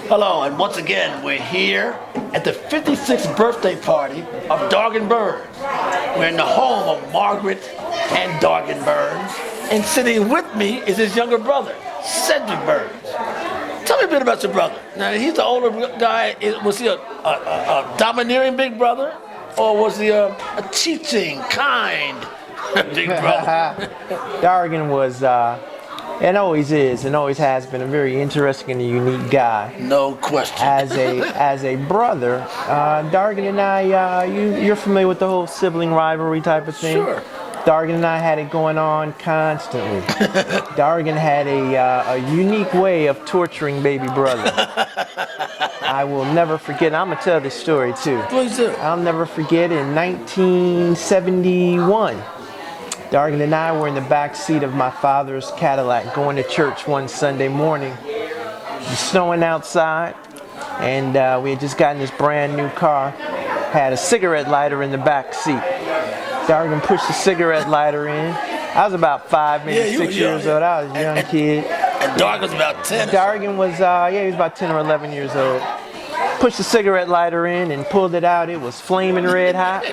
Hello, and once again, we're here at the 56th birthday party of Dargan Burns. We're in the home of Margaret and Dargan Burns, and sitting with me is his younger brother, Cedric Burns. Tell me a bit about your brother. Now, he's the older guy. Was he a domineering big brother, or was he a teaching, kind big brother? Dargan was, and always is, and always has been a very interesting and unique guy. No question. As a brother, Dargan and I, you're familiar with the whole sibling rivalry type of thing? Sure. Dargan and I had it going on constantly. Dargan had a unique way of torturing baby brother. I will never forget. I'm gonna tell this story too. Please do. I'll never forget. In 1971. Dargan and I were in the back seat of my father's Cadillac going to church one Sunday morning. It was snowing outside, and we had just gotten this brand new car. Had a cigarette lighter in the back seat. Dargan pushed the cigarette lighter in. I was about 5, maybe 6 years old. I was a young kid. And Dargan was about 10. Dargan was, he was about 10 or 11 years old. Pushed the cigarette lighter in and pulled it out. It was flaming red hot.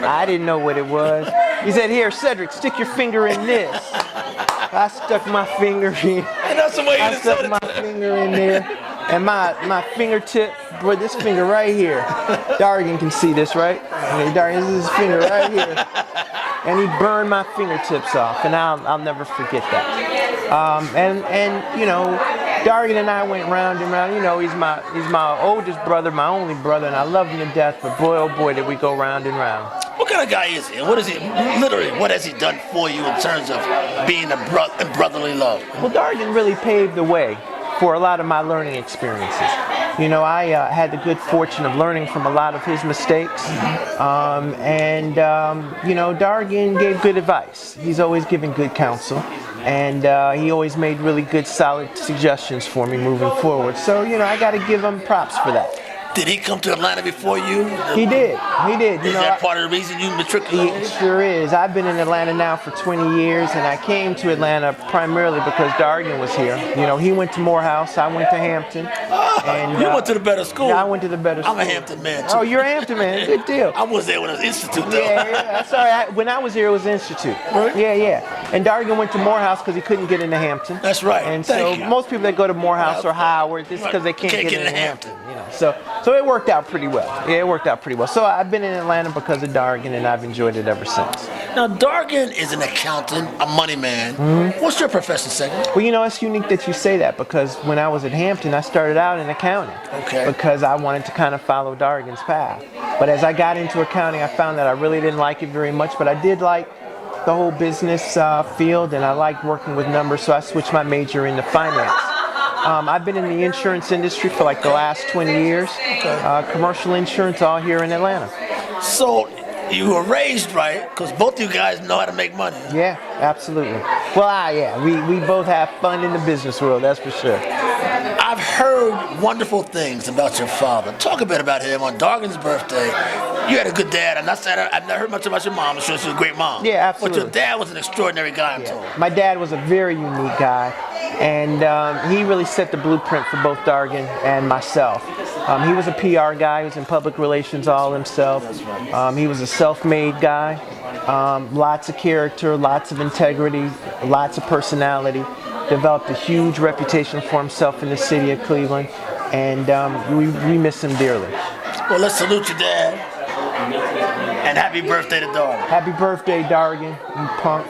I didn't know what it was. He said, "Here, Cedric, stick your finger in this." I stuck my finger in. And that's the way I stuck my finger in there. And my fingertip, boy, this finger right here. Dargan can see this, right? Okay, Dargan, this is his finger right here. And he burned my fingertips off, and I'll never forget that. And you know, Dargan and I went round and round. You know, he's my oldest brother, my only brother, and I love him to death. But boy, oh boy, did we go round and round. What kind of guy is he? What is he? Literally, what has he done for you in terms of being a brotherly love? Well, Dargan really paved the way for a lot of my learning experiences. You know, I had the good fortune of learning from a lot of his mistakes. You know, Dargan gave good advice. He's always given good counsel. And he always made really good, solid suggestions for me moving forward. So, you know, I got to give him props for that. Did he come to Atlanta before you? He did. He did. Is that part of the reason you matriculated? It sure is. I've been in Atlanta now for 20 years, and I came to Atlanta primarily because Dargan was here. You know, he went to Morehouse, I went to Hampton. And you went to the better school. Yeah, I went to the better school. I'm a Hampton man, too. Oh, you're a Hampton man. Good deal. I was there when it was Institute, though. Yeah. Sorry, when I was here, it was Institute. Right? Yeah. And Dargan went to Morehouse because he couldn't get into Hampton. That's right. And so most people that go to Morehouse or Howard, it's because they can't get into Hampton. You know, so it worked out pretty well. Yeah, it worked out pretty well. So I've been in Atlanta because of Dargan, and I've enjoyed it ever since. Now, Dargan is an accountant, a money man. Mm-hmm. What's your profession, Cedric? Well, you know, it's unique that you say that because when I was at Hampton, I started out in accounting. Okay. Because I wanted to kind of follow Dargan's path. But as I got into accounting, I found that I really didn't like it very much, but I did like the whole business field, and I liked working with numbers, so I switched my major into finance. I've been in the insurance industry for like the last 20 years. Commercial insurance all here in Atlanta. So you were raised right, because both of you guys know how to make money. Yeah, absolutely. Well, we both have fun in the business world, that's for sure. I've heard wonderful things about your father. Talk a bit about him. On Dargan's birthday, you had a good dad. I've never heard much about your mom. I'm sure she was a great mom. Yeah, absolutely. But your dad was an extraordinary guy, I'm told. My dad was a very unique guy, and he really set the blueprint for both Dargan and myself. He was a PR guy. He was in public relations all himself. He was a self-made guy. Lots of character, lots of integrity, lots of personality. Developed a huge reputation for himself in the city of Cleveland, and we miss him dearly. Well, let's salute your dad, and happy birthday to Dargan. Happy birthday, Dargan, you punk.